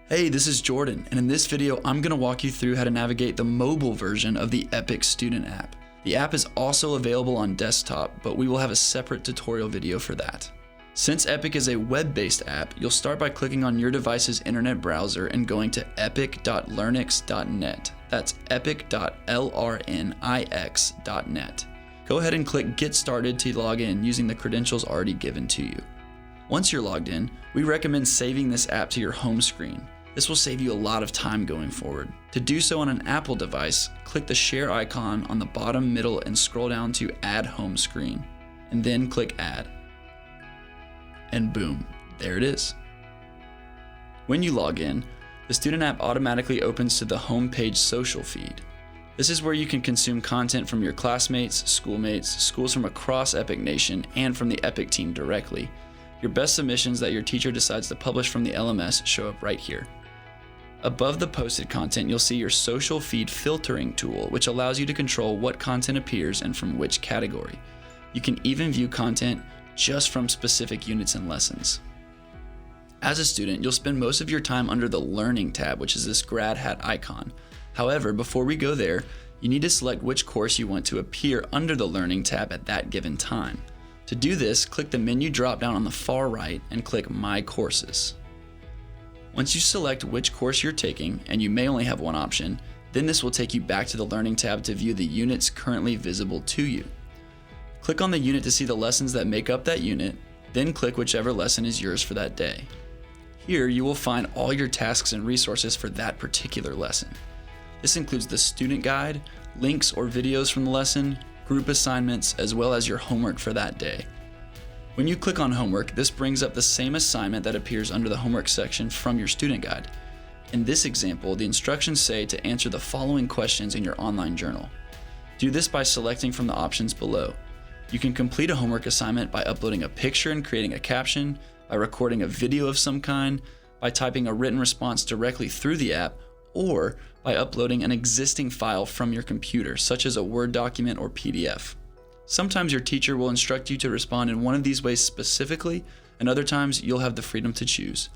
Hey, this is Jordan, and in this video, I'm gonna walk you through how to navigate the mobile version of the Epic Student app. The app is also available on desktop, but we will have a separate tutorial video for that. Since Epic is a web-based app, you'll start by clicking on your device's internet browser and going to epic.learnix.net. That's epic.learnix.net. Go ahead and click Get Started to log in using the credentials already given to you. Once you're logged in, we recommend saving this app to your home screen. This will save you a lot of time going forward. To do so on an Apple device, click the share icon on the bottom middle and scroll down to Add Home Screen, and then click Add. And boom, there it is. When you log in, the student app automatically opens to the homepage social feed. This is where you can consume content from your classmates, schoolmates, schools from across Epic Nation, and from the Epic team directly. Your best submissions that your teacher decides to publish from the LMS show up right here. Above the posted content, you'll see your social feed filtering tool, which allows you to control what content appears and from which category. You can even view content just from specific units and lessons. As a student, you'll spend most of your time under the Learning tab, which is this grad hat icon. However, before we go there, you need to select which course you want to appear under the Learning tab at that given time. To do this, click the menu drop-down on the far right and click My Courses. Once you select which course you're taking, and you may only have one option, then this will take you back to the Learning tab to view the units currently visible to you. Click on the unit to see the lessons that make up that unit, then click whichever lesson is yours for that day. Here you will find all your tasks and resources for that particular lesson. This includes the student guide, links or videos from the lesson, group assignments, as well as your homework for that day. When you click on homework, this brings up the same assignment that appears under the homework section from your student guide. In this example, the instructions say to answer the following questions in your online journal. Do this by selecting from the options below. You can complete a homework assignment by uploading a picture and creating a caption, by recording a video of some kind, by typing a written response directly through the app, or by uploading an existing file from your computer, such as a Word document or PDF. Sometimes your teacher will instruct you to respond in one of these ways specifically, and other times you'll have the freedom to choose.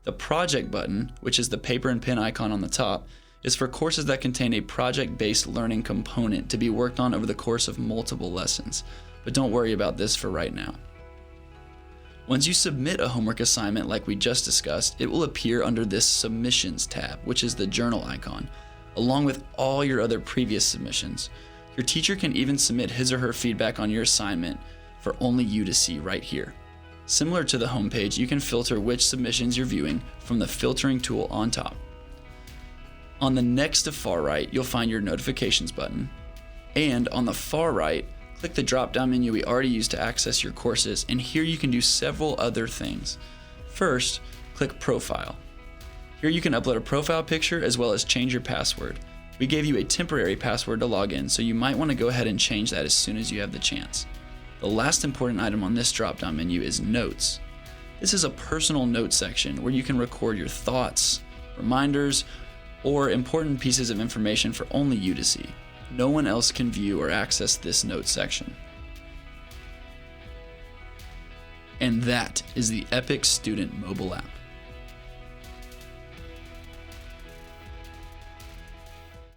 The Project button, which is the paper and pen icon on the top, is for courses that contain a project-based learning component to be worked on over the course of multiple lessons, but don't worry about this for right now. Once you submit a homework assignment like we just discussed, it will appear under this Submissions tab, which is the journal icon, along with all your other previous submissions. Your teacher can even submit his or her feedback on your assignment for only you to see right here. Similar to the homepage, you can filter which submissions you're viewing from the filtering tool on top. On the next to far right, you'll find your notifications button, and on the far right, click the drop-down menu we already used to access your courses, and here you can do several other things. First, click Profile. Here you can upload a profile picture as well as change your password. We gave you a temporary password to log in, so you might want to go ahead and change that as soon as you have the chance. The last important item on this drop-down menu is Notes. This is a personal notes section where you can record your thoughts, reminders, or important pieces of information for only you to see. No one else can view or access this notes section. And that is the Epic Student mobile app.